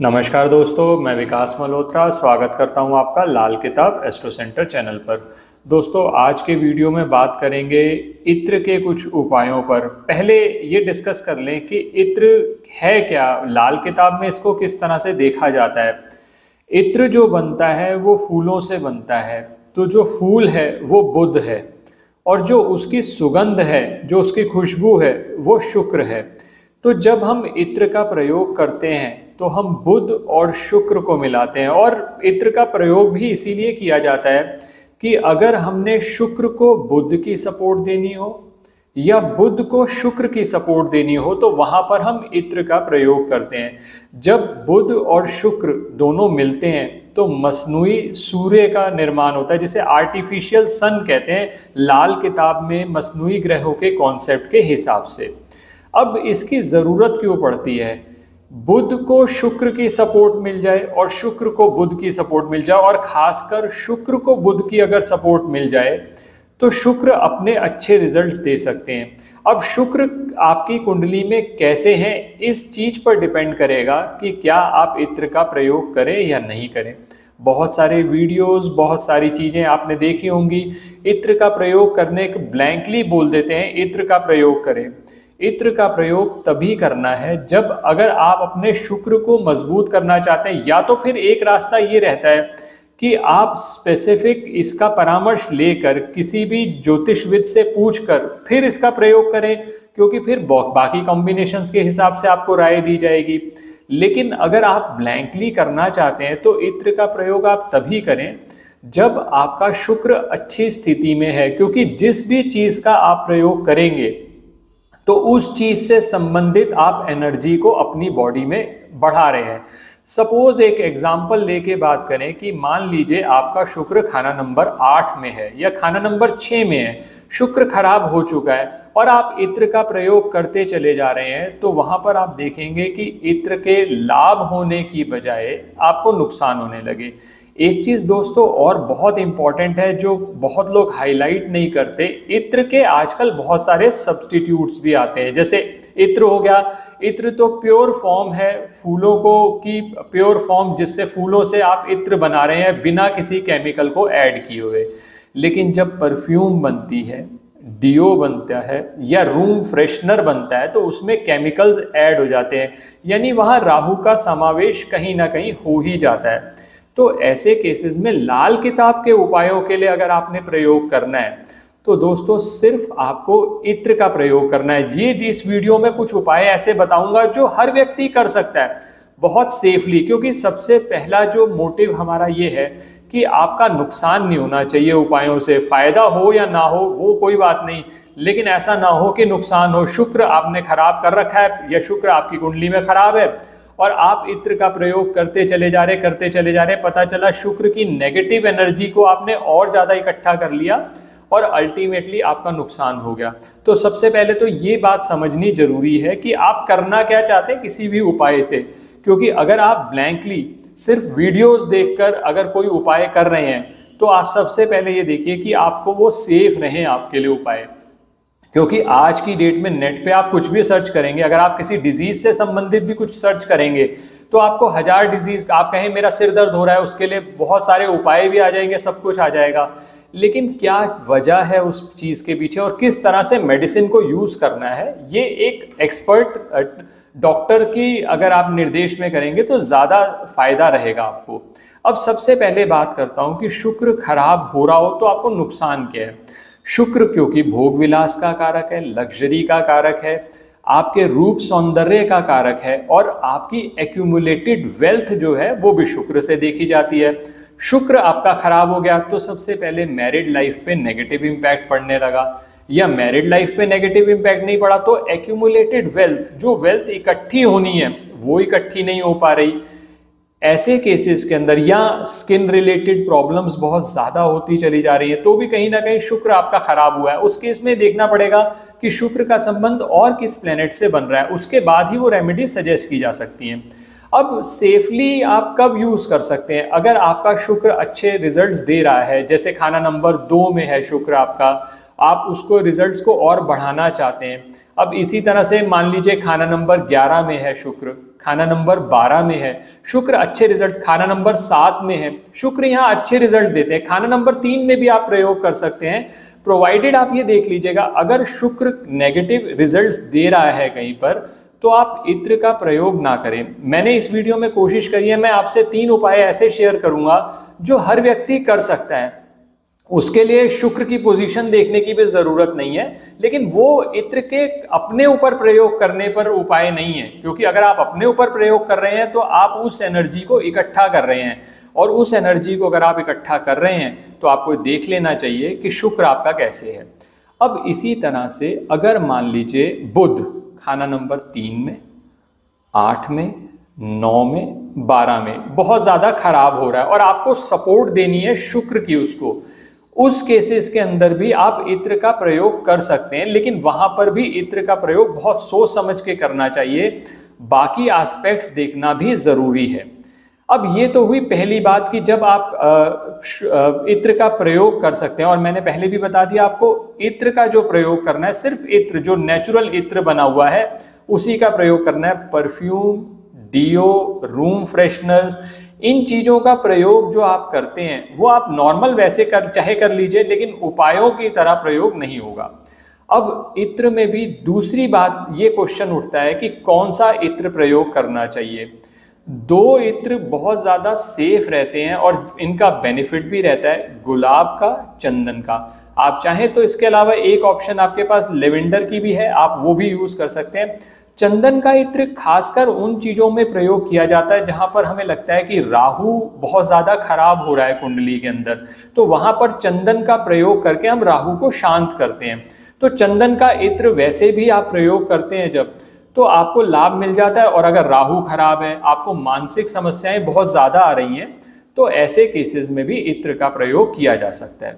नमस्कार दोस्तों, मैं विकास मल्होत्रा स्वागत करता हूं आपका लाल किताब एस्ट्रो सेंटर चैनल पर। दोस्तों, आज के वीडियो में बात करेंगे इत्र के कुछ उपायों पर। पहले ये डिस्कस कर लें कि इत्र है क्या, लाल किताब में इसको किस तरह से देखा जाता है। इत्र जो बनता है वो फूलों से बनता है, तो जो फूल है वो बुध है और जो उसकी सुगंध है, जो उसकी खुशबू है, वो शुक्र है। तो जब हम इत्र का प्रयोग करते हैं तो हम बुध और शुक्र को मिलाते हैं, और इत्र का प्रयोग भी इसीलिए किया जाता है कि अगर हमने शुक्र को बुध की सपोर्ट देनी हो या बुध को शुक्र की सपोर्ट देनी हो तो वहां पर हम इत्र का प्रयोग करते हैं। जब बुध और शुक्र दोनों मिलते हैं तो मसनूई सूर्य का निर्माण होता है, जिसे आर्टिफिशियल सन कहते हैं लाल किताब में मसनूई ग्रहों के कॉन्सेप्ट के हिसाब से। अब इसकी ज़रूरत क्यों पड़ती है? बुध को शुक्र की सपोर्ट मिल जाए और शुक्र को बुध की सपोर्ट मिल जाए, और खासकर शुक्र को बुध की अगर सपोर्ट मिल जाए तो शुक्र अपने अच्छे रिजल्ट्स दे सकते हैं। अब शुक्र आपकी कुंडली में कैसे हैं, इस चीज पर डिपेंड करेगा कि क्या आप इत्र का प्रयोग करें या नहीं करें। बहुत सारे वीडियोस, बहुत सारी चीजें आपने देखी होंगी, इत्र का प्रयोग करने के ब्लैंकली बोल देते हैं इत्र का प्रयोग करें। इत्र का प्रयोग तभी करना है जब अगर आप अपने शुक्र को मजबूत करना चाहते हैं, या तो फिर एक रास्ता ये रहता है कि आप स्पेसिफिक इसका परामर्श लेकर किसी भी ज्योतिषविद से पूछकर फिर इसका प्रयोग करें, क्योंकि फिर बाकी कॉम्बिनेशंस के हिसाब से आपको राय दी जाएगी। लेकिन अगर आप ब्लैंकली करना चाहते हैं तो इत्र का प्रयोग आप तभी करें जब आपका शुक्र अच्छी स्थिति में है, क्योंकि जिस भी चीज का आप प्रयोग करेंगे तो उस चीज से संबंधित आप एनर्जी को अपनी बॉडी में बढ़ा रहे हैं। सपोज एक एग्जांपल लेके बात करें कि मान लीजिए आपका शुक्र खाना नंबर 8 में है या खाना नंबर 6 में है, शुक्र खराब हो चुका है और आप इत्र का प्रयोग करते चले जा रहे हैं, तो वहां पर आप देखेंगे कि इत्र के लाभ होने की बजाय आपको नुकसान होने लगे। एक चीज दोस्तों और बहुत इंपॉर्टेंट है जो बहुत लोग हाईलाइट नहीं करते, इत्र के आजकल बहुत सारे सब्स्टिट्यूट्स भी आते हैं। जैसे इत्र हो गया, इत्र तो प्योर फॉर्म है, फूलों को की प्योर फॉर्म, जिससे फूलों से आप इत्र बना रहे हैं बिना किसी केमिकल को ऐड किए हुए। लेकिन जब परफ्यूम बनती है, डिओ बनता है या रूम फ्रेशनर बनता है तो उसमें केमिकल्स ऐड हो जाते हैं, यानी वहां राहु का समावेश कहीं ना कहीं हो ही जाता है। तो ऐसे केसेस में लाल किताब के उपायों के लिए अगर आपने प्रयोग करना है तो दोस्तों सिर्फ आपको इत्र का प्रयोग करना है। ये जिस वीडियो में कुछ उपाय ऐसे बताऊंगा जो हर व्यक्ति कर सकता है बहुत सेफली, क्योंकि सबसे पहला जो मोटिव हमारा ये है कि आपका नुकसान नहीं होना चाहिए उपायों से। फायदा हो या ना हो वो कोई बात नहीं, लेकिन ऐसा ना हो कि नुकसान हो। शुक्र आपने खराब कर रखा है या शुक्र आपकी कुंडली में खराब है और आप इत्र का प्रयोग करते चले जा रहे, पता चला शुक्र की नेगेटिव एनर्जी को आपने और ज्यादा इकट्ठा कर लिया और अल्टीमेटली आपका नुकसान हो गया। तो सबसे पहले तो ये बात समझनी जरूरी है कि आप करना क्या चाहते हैं किसी भी उपाय से, क्योंकि अगर आप ब्लैंकली सिर्फ वीडियोस देखकर अगर कोई उपाय कर रहे हैं तो आप सबसे पहले ये देखिए कि आपको वो सेफ रहे आपके लिए उपाय। क्योंकि आज की डेट में नेट पे आप कुछ भी सर्च करेंगे, अगर आप किसी डिजीज से संबंधित भी कुछ सर्च करेंगे तो आपको 1000 डिजीज, आप कहें मेरा सिर दर्द हो रहा है, उसके लिए बहुत सारे उपाय भी आ जाएंगे, सब कुछ आ जाएगा। लेकिन क्या वजह है उस चीज के पीछे और किस तरह से मेडिसिन को यूज करना है, ये एक एक्सपर्ट डॉक्टर की अगर आप निर्देश में करेंगे तो ज्यादा फायदा रहेगा आपको। अब सबसे पहले बात करता हूं कि शुक्र खराब हो रहा हो तो आपको नुकसान क्या है। शुक्र क्योंकि भोग विलास का कारक है, लग्जरी का कारक है, आपके रूप सौंदर्य का कारक है, और आपकी एक्यूमुलेटेड वेल्थ जो है वो भी शुक्र से देखी जाती है। शुक्र आपका खराब हो गया तो सबसे पहले मैरिड लाइफ पे नेगेटिव इंपैक्ट पड़ने लगा, या मैरिड लाइफ पे नेगेटिव इंपैक्ट नहीं पड़ा तो एक्यूमुलेटेड वेल्थ, जो वेल्थ इकट्ठी होनी है वो इकट्ठी नहीं हो पा रही। ऐसे केसेस के अंदर या स्किन रिलेटेड प्रॉब्लम्स बहुत ज्यादा होती चली जा रही है तो भी कहीं ना कहीं शुक्र आपका खराब हुआ है। उस केस में देखना पड़ेगा कि शुक्र का संबंध और किस प्लेनेट से बन रहा है, उसके बाद ही वो रेमेडी सजेस्ट की जा सकती हैं। अब सेफली आप कब यूज कर सकते हैं? अगर आपका शुक्र अच्छे रिजल्ट्स दे रहा है, जैसे खाना नंबर 2 में है शुक्र आपका आप उसको रिजल्ट्स को और बढ़ाना चाहते हैं। अब इसी तरह से मान लीजिए खाना नंबर 11 में है शुक्र, खाना नंबर 12 में है शुक्र, अच्छे रिजल्ट, खाना नंबर 7 में है शुक्र, यहाँ अच्छे रिजल्ट देते हैं। खाना नंबर 3 में भी आप प्रयोग कर सकते हैं, प्रोवाइडेड आप ये देख लीजिएगा अगर शुक्र नेगेटिव रिजल्ट्स दे रहा है कहीं पर तो आप इत्र का प्रयोग ना करें। मैंने इस वीडियो में कोशिश करी है, मैं आपसे 3 उपाय ऐसे शेयर करूंगा जो हर व्यक्ति कर सकता है। उसके लिए शुक्र की पोजीशन देखने की भी जरूरत नहीं है, लेकिन वो इत्र के अपने ऊपर प्रयोग करने पर उपाय नहीं है, क्योंकि अगर आप अपने ऊपर प्रयोग कर रहे हैं तो आप उस एनर्जी को इकट्ठा कर रहे हैं, और उस एनर्जी को अगर आप इकट्ठा कर रहे हैं तो आपको देख लेना चाहिए कि शुक्र आपका कैसे है। अब इसी तरह से अगर मान लीजिए बुध खाना नंबर 3 में, 8 में, 9 में, 12 में बहुत ज्यादा खराब हो रहा है और आपको सपोर्ट देनी है शुक्र की उसको, उस केसेस के अंदर भी आप इत्र का प्रयोग कर सकते हैं, लेकिन वहां पर भी इत्र का प्रयोग बहुत सोच समझ के करना चाहिए, बाकी एस्पेक्ट्स देखना भी जरूरी है। अब ये तो हुई पहली बात कि जब आप इत्र का प्रयोग कर सकते हैं, और मैंने पहले भी बता दिया आपको इत्र का जो प्रयोग करना है सिर्फ इत्र जो नेचुरल इत्र बना हुआ है उसी का प्रयोग करना है। परफ्यूम, डीओ, रूम फ्रेशनर्स, इन चीजों का प्रयोग जो आप करते हैं वो आप नॉर्मल वैसे चाहे कर लीजिए, लेकिन उपायों की तरह प्रयोग नहीं होगा। अब इत्र में भी दूसरी बात ये क्वेश्चन उठता है कि कौन सा इत्र प्रयोग करना चाहिए। 2 इत्र बहुत ज्यादा सेफ रहते हैं और इनका बेनिफिट भी रहता है, गुलाब का, चंदन का। आप चाहें तो इसके अलावा एक ऑप्शन आपके पास लेवेंडर की भी है, आप वो भी यूज कर सकते हैं। चंदन का इत्र खासकर उन चीजों में प्रयोग किया जाता है जहां पर हमें लगता है कि राहु बहुत ज्यादा खराब हो रहा है कुंडली के अंदर, तो वहां पर चंदन का प्रयोग करके हम राहु को शांत करते हैं। तो चंदन का इत्र वैसे भी आप प्रयोग करते हैं जब, तो आपको लाभ मिल जाता है। और अगर राहु खराब है, आपको मानसिक समस्याएं बहुत ज्यादा आ रही हैं, तो ऐसे केसेस में भी इत्र का प्रयोग किया जा सकता है।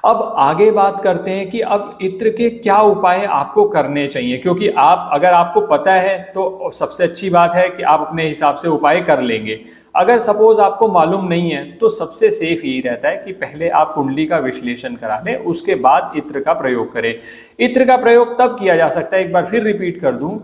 अब आगे बात करते हैं कि अब इत्र के क्या उपाय आपको करने चाहिए, क्योंकि अगर आपको पता है तो सबसे अच्छी बात है कि आप अपने हिसाब से उपाय कर लेंगे। अगर सपोज आपको मालूम नहीं है तो सबसे सेफ यही रहता है कि पहले आप कुंडली का विश्लेषण करा लें, उसके बाद इत्र का प्रयोग करें। इत्र का प्रयोग तब किया जा सकता है, एक बार फिर रिपीट कर दूं,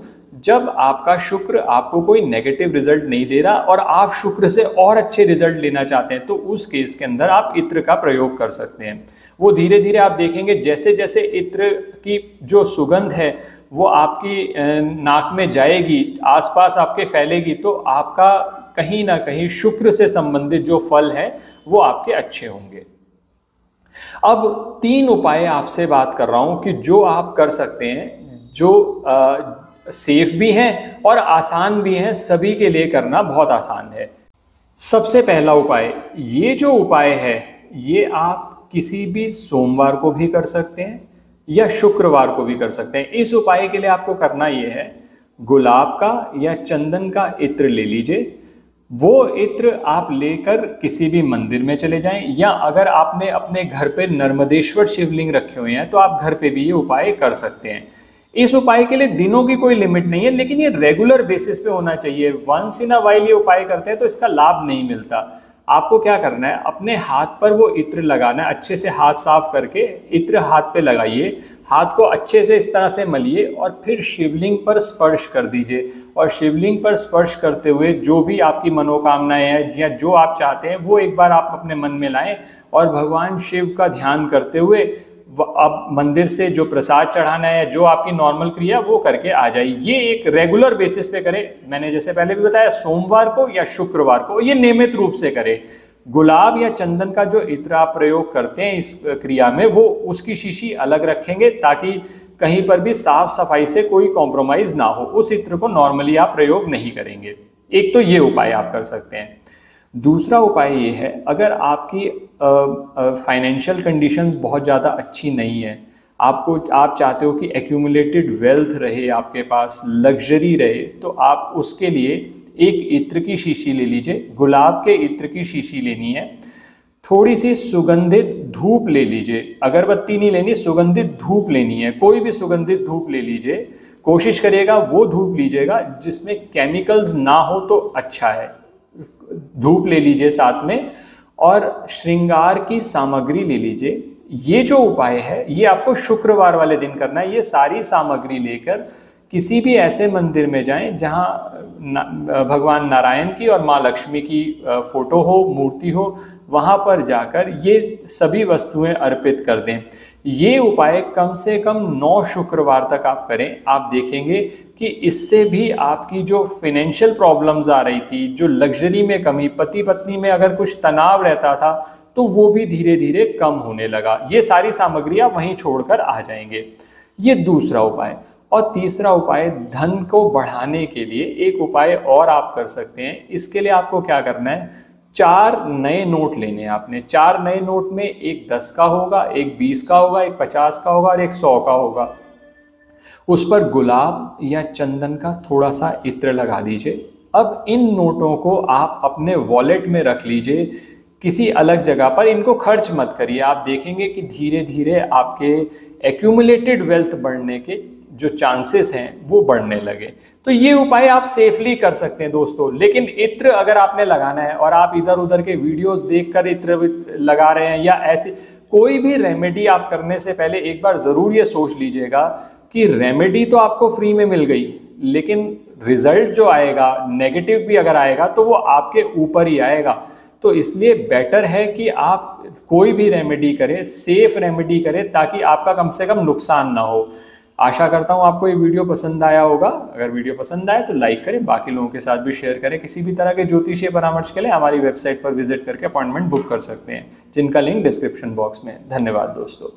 जब आपका शुक्र आपको कोई नेगेटिव रिजल्ट नहीं दे रहा और आप शुक्र से और अच्छे रिजल्ट लेना चाहते हैं, तो उस केस के अंदर आप इत्र का प्रयोग कर सकते हैं। वो धीरे धीरे आप देखेंगे जैसे जैसे इत्र की जो सुगंध है वो आपकी नाक में जाएगी, आसपास आपके फैलेगी, तो आपका कहीं ना कहीं शुक्र से संबंधित जो फल है वो आपके अच्छे होंगे। अब 3 उपाय आपसे बात कर रहा हूं कि जो आप कर सकते हैं, जो सेफ भी हैं और आसान भी हैं, सभी के लिए करना बहुत आसान है। सबसे पहला उपाय, ये जो उपाय है ये आप किसी भी सोमवार को भी कर सकते हैं या शुक्रवार को भी कर सकते हैं। इस उपाय के लिए आपको करना ये है, गुलाब का या चंदन का इत्र ले लीजिए, वो इत्र आप लेकर किसी भी मंदिर में चले जाएं, या अगर आपने अपने घर पे नर्मदेश्वर शिवलिंग रखे हुए हैं तो आप घर पे भी ये उपाय कर सकते हैं। इस उपाय के लिए दिनों की कोई लिमिट नहीं है, लेकिन ये रेगुलर बेसिस पे होना चाहिए। वंस इन अ वाइल ये उपाय करते हैं तो इसका लाभ नहीं मिलता। आपको क्या करना है, अपने हाथ पर वो इत्र लगाना है, अच्छे से हाथ साफ करके इत्र हाथ पे लगाइए, हाथ को अच्छे से इस तरह से मलिए और फिर शिवलिंग पर स्पर्श कर दीजिए। और शिवलिंग पर स्पर्श करते हुए जो भी आपकी मनोकामनाएं हैं या जो आप चाहते हैं वो एक बार आप अपने मन में लाएं और भगवान शिव का ध्यान करते हुए अब मंदिर से जो प्रसाद चढ़ाना है, जो आपकी नॉर्मल क्रिया वो करके आ जाए। ये एक रेगुलर बेसिस पे करें, मैंने जैसे पहले भी बताया, सोमवार को या शुक्रवार को, ये नियमित रूप से करें। गुलाब या चंदन का जो इत्र आप प्रयोग करते हैं इस क्रिया में, वो उसकी शीशी अलग रखेंगे ताकि कहीं पर भी साफ सफाई से कोई कॉम्प्रोमाइज ना हो। उस इत्र को नॉर्मली आप प्रयोग नहीं करेंगे। एक तो ये उपाय आप कर सकते हैं। दूसरा उपाय ये है, अगर आपकी फाइनेंशियल कंडीशंस बहुत ज़्यादा अच्छी नहीं है, आप चाहते हो कि एक्यूमुलेटेड वेल्थ रहे आपके पास, लग्जरी रहे, तो आप उसके लिए एक इत्र की शीशी ले लीजिए। गुलाब के इत्र की शीशी लेनी है, थोड़ी सी सुगंधित धूप ले लीजिए, अगरबत्ती नहीं लेनी, सुगंधित धूप लेनी है। कोई भी सुगंधित धूप ले लीजिए, कोशिश करिएगा वो धूप लीजिएगा जिसमें केमिकल्स ना हो तो अच्छा है। धूप ले लीजिए साथ में, और श्रृंगार की सामग्री ले लीजिए, ये जो उपाय है ये आपको शुक्रवार वाले दिन करना है। ये सारी सामग्री लेकर किसी भी ऐसे मंदिर में जाएं जहां भगवान नारायण की और माँ लक्ष्मी की फोटो हो, मूर्ति हो, वहां पर जाकर ये सभी वस्तुएं अर्पित कर दें। ये उपाय कम से कम 9 शुक्रवार तक आप करें। आप देखेंगे कि इससे भी आपकी जो फाइनेंशियल प्रॉब्लम्स आ रही थी, जो लग्जरी में कमी, पति पत्नी में अगर कुछ तनाव रहता था तो वो भी धीरे धीरे कम होने लगा। ये सारी सामग्री आप वहीं छोड़कर आ जाएंगे। ये दूसरा उपाय। और तीसरा उपाय, धन को बढ़ाने के लिए एक उपाय और आप कर सकते हैं। इसके लिए आपको क्या करना है, 4 नए नोट लेने हैं आपने। 4 नए नोट में एक 10 का होगा, एक 20 का होगा, एक 50 का होगा और एक 100 का होगा। उस पर गुलाब या चंदन का थोड़ा सा इत्र लगा दीजिए। अब इन नोटों को आप अपने वॉलेट में रख लीजिए, किसी अलग जगह पर इनको खर्च मत करिए। आप देखेंगे कि धीरे धीरे आपके एक्यूमुलेटेड वेल्थ बढ़ने के जो चांसेस हैं वो बढ़ने लगे। तो ये उपाय आप सेफली कर सकते हैं दोस्तों। लेकिन इत्र अगर आपने लगाना है और आप इधर उधर के वीडियोस देखकर इत्र लगा रहे हैं या ऐसी कोई भी रेमेडी आप करने से पहले एक बार ज़रूर ये सोच लीजिएगा कि रेमेडी तो आपको फ्री में मिल गई, लेकिन रिजल्ट जो आएगा नेगेटिव भी अगर आएगा तो वो आपके ऊपर ही आएगा। तो इसलिए बेटर है कि आप कोई भी रेमेडी करें, सेफ रेमेडी करें, ताकि आपका कम से कम नुकसान ना हो। आशा करता हूँ आपको ये वीडियो पसंद आया होगा। अगर वीडियो पसंद आए तो लाइक करें, बाकी लोगों के साथ भी शेयर करें। किसी भी तरह के ज्योतिषीय परामर्श के लिए हमारी वेबसाइट पर विजिट करके अपॉइंटमेंट बुक कर सकते हैं, जिनका लिंक डिस्क्रिप्शन बॉक्स में है। धन्यवाद दोस्तों।